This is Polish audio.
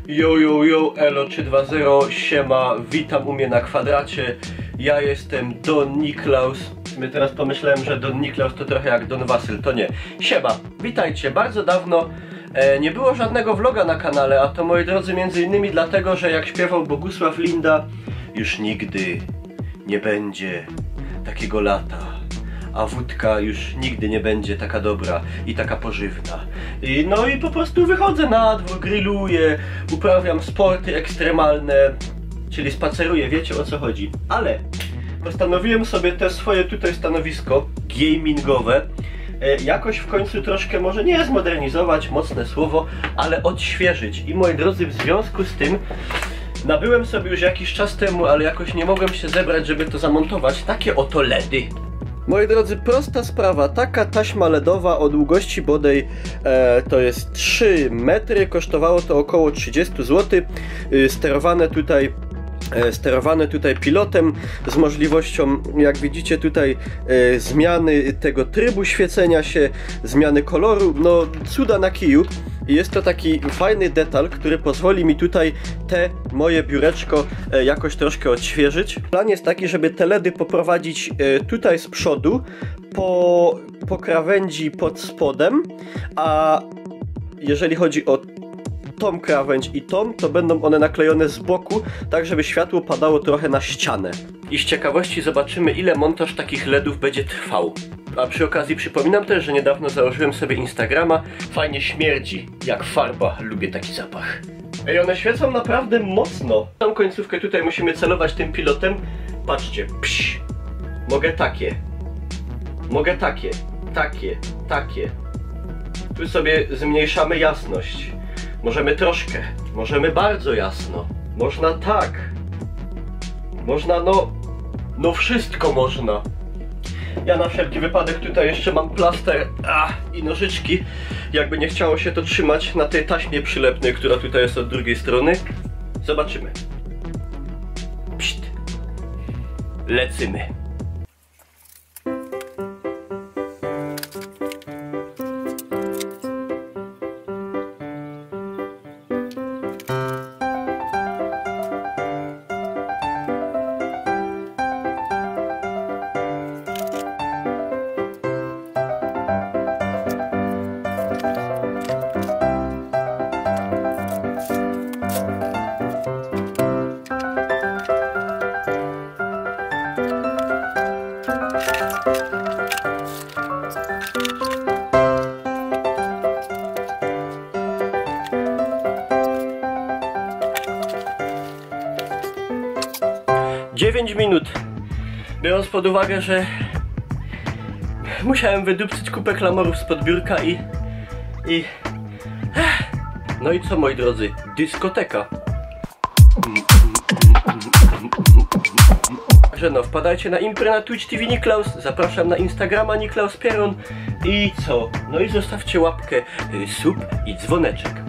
Yo, elo 320, siema, witam u mnie na kwadracie. Ja jestem Don Niklaus. Teraz pomyślałem, że Don Niklaus to trochę jak Don Wasyl, to nie. Siema, witajcie, bardzo dawno nie było żadnego vloga na kanale, a to, moi drodzy, między innymi dlatego, że jak śpiewał Bogusław Linda, już nigdy nie będzie takiego lata, a wódka już nigdy nie będzie taka dobra i taka pożywna. No i po prostu wychodzę na dwór, grilluję, uprawiam sporty ekstremalne, czyli spaceruję, wiecie o co chodzi. Ale postanowiłem sobie te swoje tutaj stanowisko gamingowe jakoś w końcu troszkę, może nie zmodernizować, mocne słowo, ale odświeżyć. I moi drodzy, w związku z tym nabyłem sobie już jakiś czas temu, ale jakoś nie mogłem się zebrać, żeby to zamontować, takie oto LEDy. Moi drodzy, prosta sprawa, taka taśma LEDowa o długości bodaj to jest 3 metry, kosztowało to około 30 zł, sterowane tutaj pilotem z możliwością, jak widzicie tutaj, zmiany tego trybu świecenia się, zmiany koloru, no cuda na kiju. I jest to taki fajny detal, który pozwoli mi tutaj te moje biureczko jakoś troszkę odświeżyć. Plan jest taki, żeby te LEDy poprowadzić tutaj z przodu, po krawędzi pod spodem, a jeżeli chodzi o tą krawędź i tą, to będą one naklejone z boku, tak żeby światło padało trochę na ścianę. I z ciekawości zobaczymy, ile montaż takich LEDów będzie trwał. A przy okazji przypominam też, że niedawno założyłem sobie Instagrama. Fajnie śmierdzi, jak farba, lubię taki zapach. I one świecą naprawdę mocno. Tą końcówkę tutaj musimy celować tym pilotem. Patrzcie, psz. Mogę takie. Mogę takie. Tu sobie zmniejszamy jasność. Możemy troszkę, możemy bardzo jasno. Można tak. Można no wszystko można. Ja na wszelki wypadek tutaj jeszcze mam plaster i nożyczki. Jakby nie chciało się to trzymać na tej taśmie przylepnej, która tutaj jest od drugiej strony. Zobaczymy. Pszt. Lecymy. Dziewięć minut. Biorąc pod uwagę, że musiałem wydupcyć kupę klamorów spod biurka i no i co, moi drodzy? Dyskoteka. Także no, wpadajcie na imprę na Twitch TV Niklaus, zapraszam na Instagrama Niklaus Pieron i co? No i zostawcie łapkę, sub i dzwoneczek.